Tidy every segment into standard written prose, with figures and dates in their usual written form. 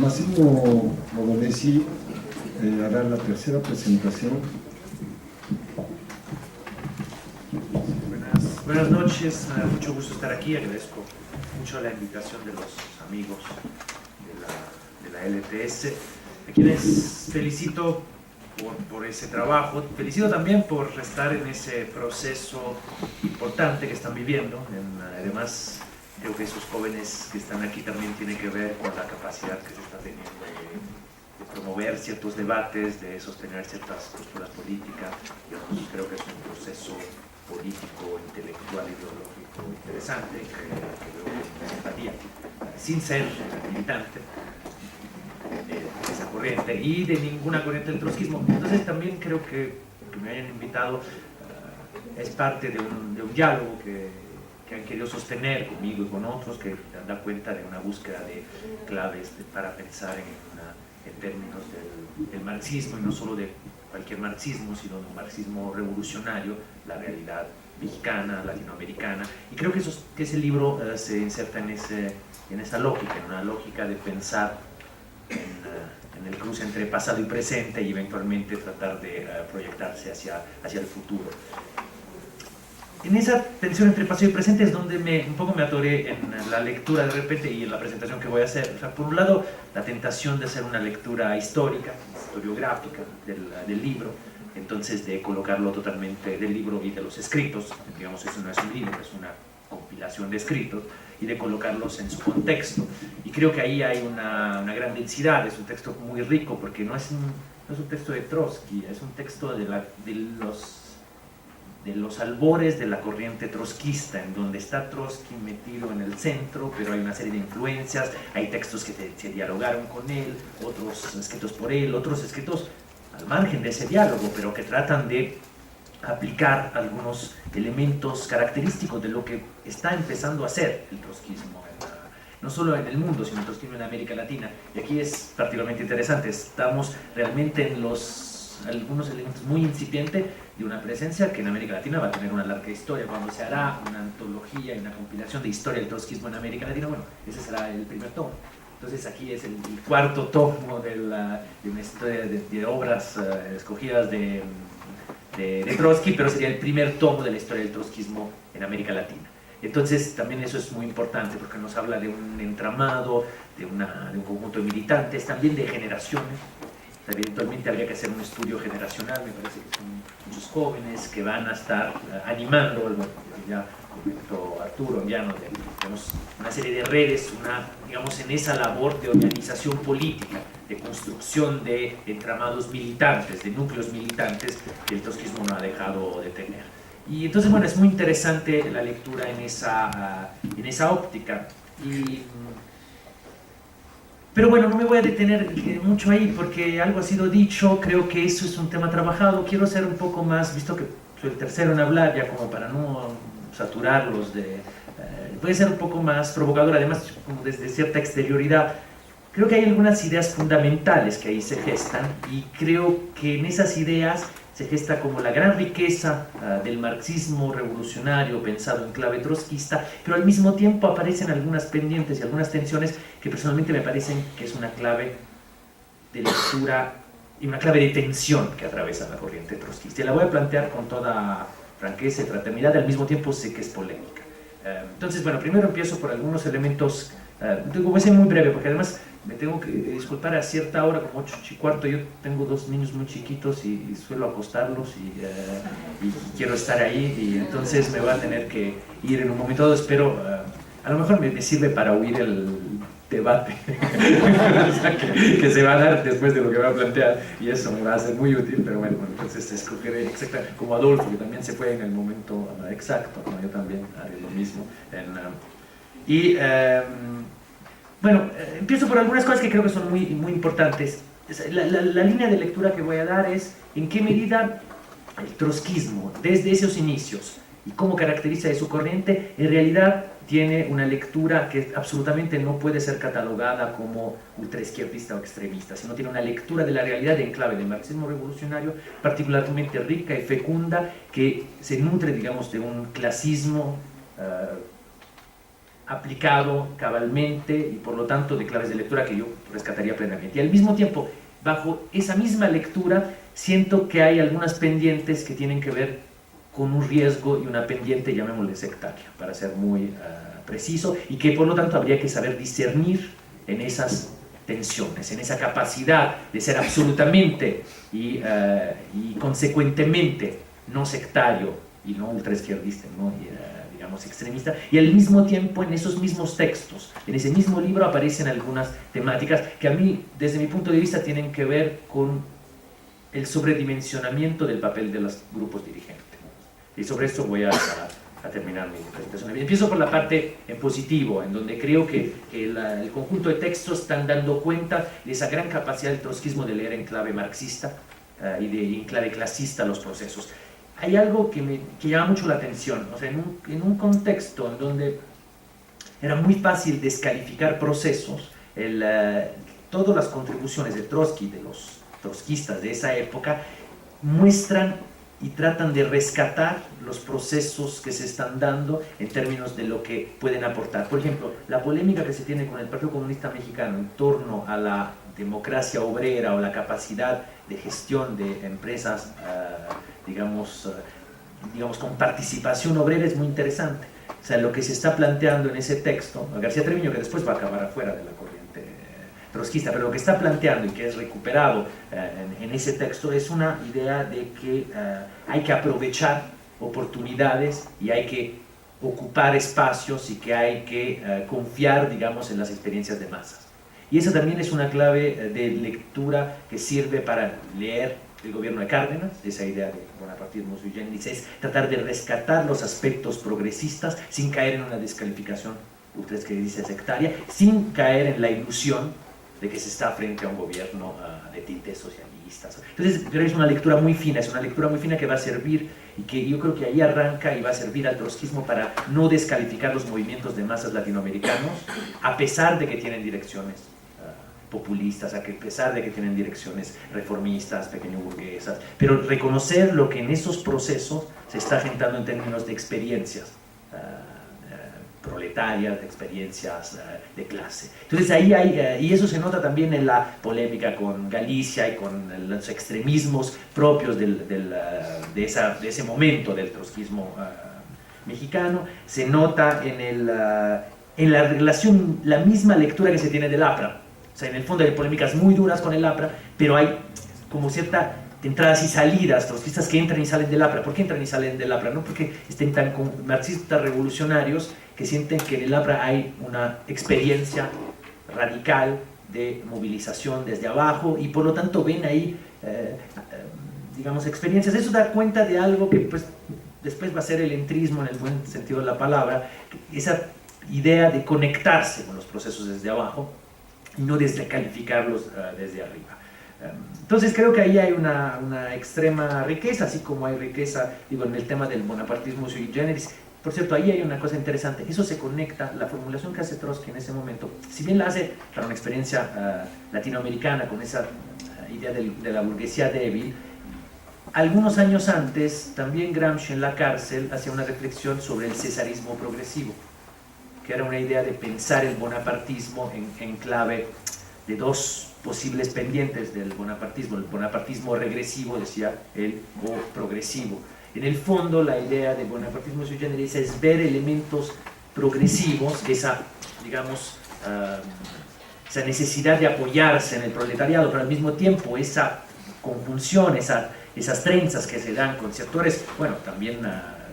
Massimo Modonesi hará la tercera presentación. Buenas noches, me da mucho gusto estar aquí, agradezco mucho la invitación de los amigos de la LTS, a quienes felicito por ese trabajo, felicito también por estar en ese proceso importante que están viviendo. Además, creo que esos jóvenes que están aquí también tienen que ver con la capacidad que se está teniendo de promover ciertos debates, de sostener ciertas posturas políticas. Creo que es un proceso político, intelectual, ideológico interesante, que veo con simpatía, sin ser militante de esa corriente y de ninguna corriente del trotskismo. Entonces también creo que me hayan invitado es parte de un diálogo que han querido sostener conmigo y con otros, que dan cuenta de una búsqueda de claves para pensar en términos del marxismo, y no solo de cualquier marxismo, sino de un marxismo revolucionario, la realidad mexicana, latinoamericana. Y creo que ese libro se inserta en esa lógica, en una lógica de pensar en el cruce entre pasado y presente, y eventualmente tratar de proyectarse hacia el futuro. En esa tensión entre pasado y presente es donde un poco me atoré en la lectura de repente y en la presentación que voy a hacer. O sea, por un lado, la tentación de hacer una lectura histórica, historiográfica del libro, entonces de colocarlo totalmente del libro y de los escritos, digamos, eso no es un libro, es una compilación de escritos, y de colocarlos en su contexto. Y creo que ahí hay una gran densidad, es un texto muy rico, porque no es un texto de Trotsky, es un texto de los albores de la corriente trotskista, en donde está Trotsky metido en el centro, pero hay una serie de influencias, hay textos que se dialogaron con él, otros escritos por él, otros escritos al margen de ese diálogo, pero que tratan de aplicar algunos elementos característicos de lo que está empezando a hacer el trotskismo, no solo en el mundo, sino el trotskismo en América Latina. Y aquí es particularmente interesante, estamos realmente en algunos elementos muy incipientes de una presencia que en América Latina va a tener una larga historia. Cuando se hará una antología y una compilación de historia del trotskismo en América Latina, bueno, ese será el primer tomo. Entonces aquí es el cuarto tomo de una historia de obras escogidas de Trotsky, pero sería el primer tomo de la historia del trotskismo en América Latina. Entonces también eso es muy importante, porque nos habla de un entramado, de un conjunto de militantes, también de generaciones. Eventualmente habría que hacer un estudio generacional, me parece que son muchos jóvenes que van a estar animando, bueno, ya comentó Arturo, enviando una serie de redes, digamos, en esa labor de organización política, de construcción de entramados militantes, de núcleos militantes que el trotskismo no ha dejado de tener. Y entonces, bueno, es muy interesante la lectura en esa óptica. Pero bueno, no me voy a detener mucho ahí porque algo ha sido dicho, creo que eso es un tema trabajado. Quiero ser un poco más, visto que soy el tercero en hablar, ya como para no saturarlos, puede ser un poco más provocador, además como desde cierta exterioridad. Creo que hay algunas ideas fundamentales que ahí se gestan, y creo que en esas ideas se gesta como la gran riqueza del marxismo revolucionario pensado en clave trotskista, pero al mismo tiempo aparecen algunas pendientes y algunas tensiones que personalmente me parecen que es una clave de lectura y una clave de tensión que atraviesa la corriente trotskista. Y la voy a plantear con toda franqueza y fraternidad, al mismo tiempo sé que es polémica. Entonces, bueno, primero empiezo por algunos elementos, voy a ser muy breve porque además me tengo que disculpar a cierta hora, como 8:15. Yo tengo dos niños muy chiquitos y suelo acostarlos y quiero estar ahí, y entonces me voy a tener que ir en un momento dado. Espero, a lo mejor me sirve para huir el debate o sea, que se va a dar después de lo que voy a plantear, y eso me va a ser muy útil, pero bueno, entonces escogeré exactamente como Adolfo, que también se fue en el momento exacto, ¿no? Yo también haré lo mismo. Bueno, empiezo por algunas cosas que creo que son muy, muy importantes. La línea de lectura que voy a dar es en qué medida el trotskismo, desde esos inicios, y cómo caracteriza de su corriente, en realidad tiene una lectura que absolutamente no puede ser catalogada como ultraizquierdista o extremista, sino tiene una lectura de la realidad en clave del marxismo revolucionario particularmente rica y fecunda, que se nutre, digamos, de un clasismo aplicado cabalmente y por lo tanto de claves de lectura que yo rescataría plenamente. Y al mismo tiempo, bajo esa misma lectura, siento que hay algunas pendientes que tienen que ver con un riesgo y una pendiente, llamémosle sectaria, para ser muy preciso, y que por lo tanto habría que saber discernir en esas tensiones, en esa capacidad de ser absolutamente y consecuentemente no sectario y no ultraizquierdista, ¿no? Digamos extremista, y al mismo tiempo en esos mismos textos, en ese mismo libro aparecen algunas temáticas que a mí, desde mi punto de vista, tienen que ver con el sobredimensionamiento del papel de los grupos dirigentes. Y sobre esto voy a terminar mi presentación. Empiezo por la parte en positivo, en donde creo que el conjunto de textos están dando cuenta de esa gran capacidad del trotskismo de leer en clave marxista y en clave clasista los procesos. Hay algo que llama mucho la atención, o sea, en un contexto en donde era muy fácil descalificar procesos, todas las contribuciones de Trotsky, de los trotskistas de esa época, muestran y tratan de rescatar los procesos que se están dando en términos de lo que pueden aportar. Por ejemplo, la polémica que se tiene con el Partido Comunista Mexicano en torno a la democracia obrera o la capacidad de gestión de empresas, digamos, con participación obrera es muy interesante. O sea, lo que se está planteando en ese texto, García Treviño, que después va a acabar afuera de la corriente trotskista, pero lo que está planteando y que es recuperado en ese texto es una idea de que hay que aprovechar oportunidades y hay que ocupar espacios y que hay que confiar, digamos, en las experiencias de masas. Y esa también es una clave de lectura que sirve para leer el gobierno de Cárdenas, esa idea de bonapartismo sui generis, es tratar de rescatar los aspectos progresistas sin caer en una descalificación ultraizquierdista sectaria, sin caer en la ilusión de que se está frente a un gobierno de tintes socialistas. Entonces, creo que es una lectura muy fina, que va a servir y que yo creo que ahí arranca y va a servir al trotskismo para no descalificar los movimientos de masas latinoamericanos, a pesar de que tienen direcciones populistas, a pesar de que tienen direcciones reformistas, pequeño burguesas, pero reconocer lo que en esos procesos se está gestando en términos de experiencias proletarias, de experiencias de clase. Entonces ahí hay, y eso se nota también en la polémica con Galicia y con los extremismos propios de ese momento del trotskismo mexicano, se nota en la relación, la misma lectura que se tiene del APRA. O sea, en el fondo hay polémicas muy duras con el APRA, pero hay como cierta entradas y salidas, trotskistas que entran y salen del APRA. ¿Por qué entran y salen del APRA? No porque estén tan marxistas revolucionarios que sienten que en el APRA hay una experiencia radical de movilización desde abajo y por lo tanto ven ahí, digamos, experiencias. Eso da cuenta de algo que pues, después va a ser el entrismo en el buen sentido de la palabra, esa idea de conectarse con los procesos desde abajo y no descalificarlos desde arriba. Entonces creo que ahí hay una extrema riqueza, así como hay riqueza, digo, en el tema del bonapartismo sui generis. Por cierto, ahí hay una cosa interesante, eso se conecta, la formulación que hace Trotsky en ese momento, si bien la hace para una experiencia latinoamericana, con esa idea de la burguesía débil, algunos años antes, también Gramsci en la cárcel hacía una reflexión sobre el cesarismo progresivo, que era una idea de pensar el bonapartismo en clave de dos posibles pendientes del bonapartismo, el bonapartismo regresivo, decía él, o progresivo. En el fondo, la idea del bonapartismo sui generis es ver elementos progresivos, esa, digamos, esa necesidad de apoyarse en el proletariado, pero al mismo tiempo esa conjunción, esas trenzas que se dan con sectores, bueno, también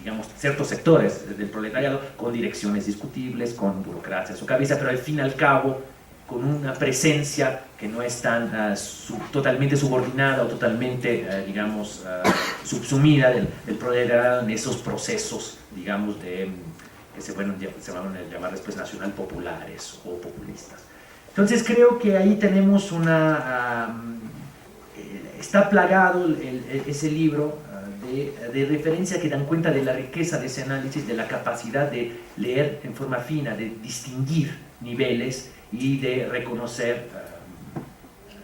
digamos, ciertos sectores del proletariado con direcciones discutibles, con burocracia a su cabeza, pero al fin y al cabo con una presencia que no es tan totalmente subordinada o totalmente, digamos, subsumida del proletariado en esos procesos, digamos, que se van a llamar después nacional populares o populistas. Entonces creo que ahí tenemos está plagado ese libro de referencia que dan cuenta de la riqueza de ese análisis, de la capacidad de leer en forma fina, de distinguir niveles y de reconocer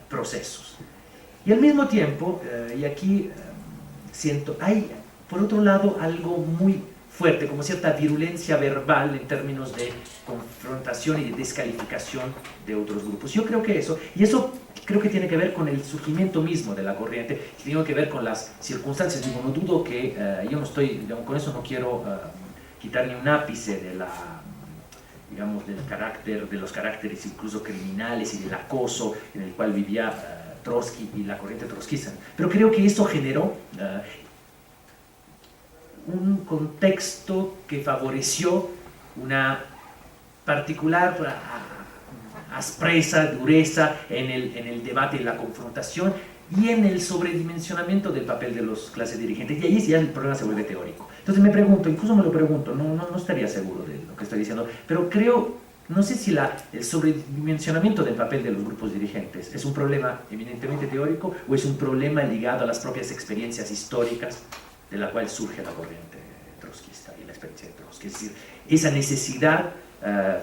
procesos. Y al mismo tiempo, y aquí siento, hay por otro lado algo muy fuerte, como cierta virulencia verbal en términos de confrontación y de descalificación de otros grupos. Yo creo que eso, y eso creo que tiene que ver con el surgimiento mismo de la corriente, tiene que ver con las circunstancias. Digo, no dudo que yo no estoy, digamos, con eso no quiero quitar ni un ápice de la, digamos, del carácter, de los caracteres incluso criminales y del acoso en el cual vivía Trotsky y la corriente trotskista. Pero creo que eso generó un contexto que favoreció una particular aspreza, dureza en el debate, en la confrontación y en el sobredimensionamiento del papel de las clases dirigentes. Y ahí ya el problema se vuelve teórico. Entonces me pregunto, incluso me lo pregunto, no estaría seguro de lo que estoy diciendo, pero creo, no sé si el sobredimensionamiento del papel de los grupos dirigentes es un problema eminentemente teórico o es un problema ligado a las propias experiencias históricas de la cual surge la corriente trotskista y la experiencia de Trotsky. Es decir, esa necesidad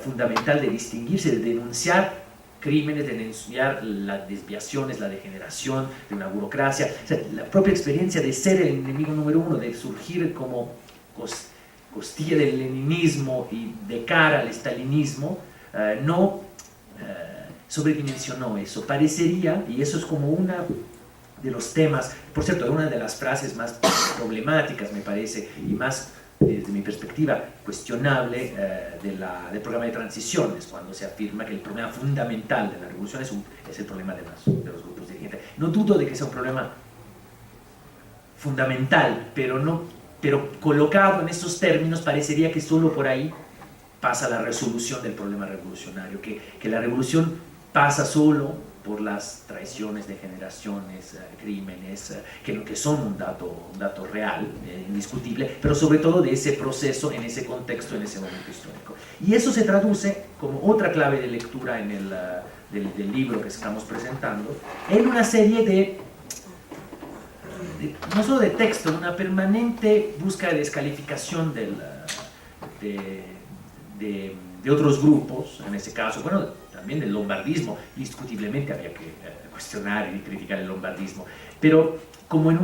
fundamental de distinguirse, de denunciar crímenes, de denunciar las desviaciones, la degeneración de una burocracia, o sea, la propia experiencia de ser el enemigo número uno, de surgir como costilla del leninismo y de cara al estalinismo, no sobredimensionó eso. Parecería, y eso es como una de los temas, por cierto, una de las frases más problemáticas, me parece, y más, desde mi perspectiva, cuestionable del programa de transiciones, cuando se afirma que el problema fundamental de la revolución es el problema de los grupos dirigentes. No dudo de que sea un problema fundamental, pero colocado en estos términos parecería que solo por ahí pasa la resolución del problema revolucionario, que la revolución pasa solo por las traiciones de generaciones, crímenes, que son un dato real, indiscutible, pero sobre todo de ese proceso, en ese contexto, en ese momento histórico. Y eso se traduce como otra clave de lectura en del libro que estamos presentando, en una serie no solo de texto, una permanente búsqueda de descalificación de otros grupos, en ese caso, bueno, también del lombardismo. Indiscutiblemente había que cuestionar y criticar el lombardismo, pero como en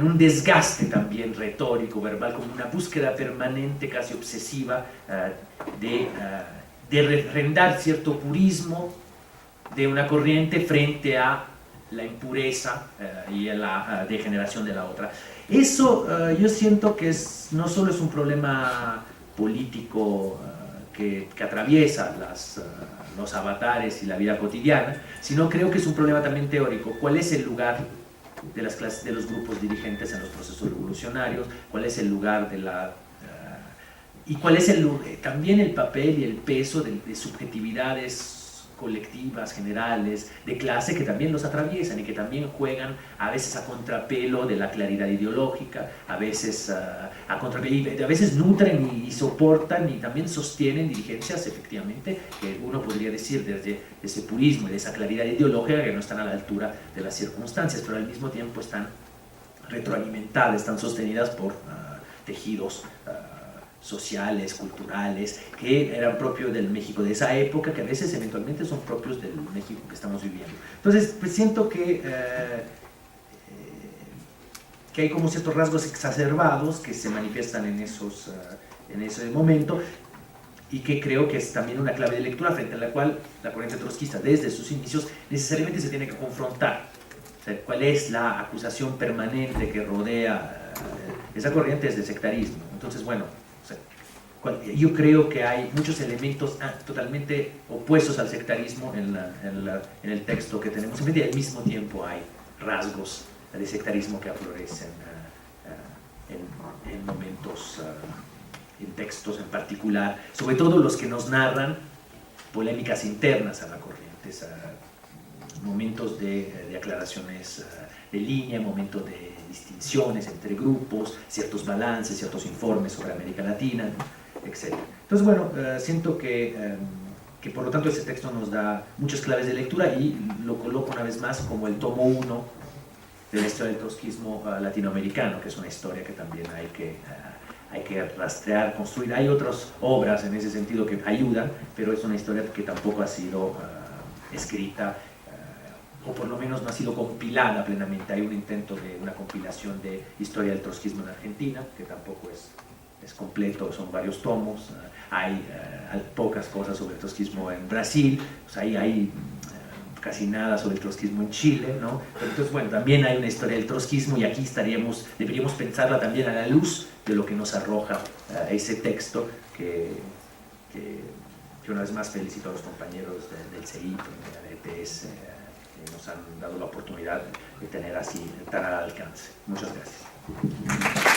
un desgaste también retórico, verbal, como una búsqueda permanente, casi obsesiva, de refrendar cierto purismo de una corriente frente a la impureza y a la degeneración de la otra. Eso yo siento que no solo es un problema político que atraviesa los avatares y la vida cotidiana, sino creo que es un problema también teórico. ¿Cuál es el lugar de las clases, de los grupos dirigentes en los procesos revolucionarios? ¿Cuál es el lugar y cuál es también el papel y el peso de subjetividades colectivas, generales, de clase, que también los atraviesan y que también juegan a veces a contrapelo de la claridad ideológica, a veces a veces nutren y soportan y también sostienen dirigencias, efectivamente, que uno podría decir desde ese purismo y de esa claridad ideológica, que no están a la altura de las circunstancias, pero al mismo tiempo están retroalimentadas, están sostenidas por tejidos sociales, culturales, que eran propios del México de esa época, que a veces eventualmente son propios del México que estamos viviendo. Entonces, pues siento que hay como ciertos rasgos exacerbados que se manifiestan en ese momento, y que creo que es también una clave de lectura frente a la cual la corriente trotskista desde sus inicios necesariamente se tiene que confrontar. O sea, ¿cuál es la acusación permanente que rodea esa corriente? Es de sectarismo. Entonces, bueno, yo creo que hay muchos elementos totalmente opuestos al sectarismo en el texto que tenemos en frente, y al mismo tiempo hay rasgos de sectarismo que aflorecen en momentos, en textos en particular, sobre todo los que nos narran polémicas internas a la corriente, momentos de aclaraciones de línea, momentos de distinciones entre grupos, ciertos balances, ciertos informes sobre América Latina, etc. Entonces, bueno, siento que por lo tanto ese texto nos da muchas claves de lectura, y lo coloco una vez más como el tomo 1 de la historia del trotskismo latinoamericano, que es una historia que también hay que rastrear, construir. Hay otras obras en ese sentido que ayudan, pero es una historia que tampoco ha sido escrita o por lo menos no ha sido compilada plenamente. Hay un intento de una compilación de historia del trotskismo en Argentina, que tampoco es completo, son varios tomos. Hay pocas cosas sobre el trotskismo en Brasil, pues ahí hay casi nada sobre el trotskismo en Chile, ¿no? Pero entonces, bueno, también hay una historia del trotskismo y aquí deberíamos pensarla también a la luz de lo que nos arroja ese texto que una vez más felicito a los compañeros del CEIP, de la ETS, que nos han dado la oportunidad de tener así tan al alcance. Muchas gracias.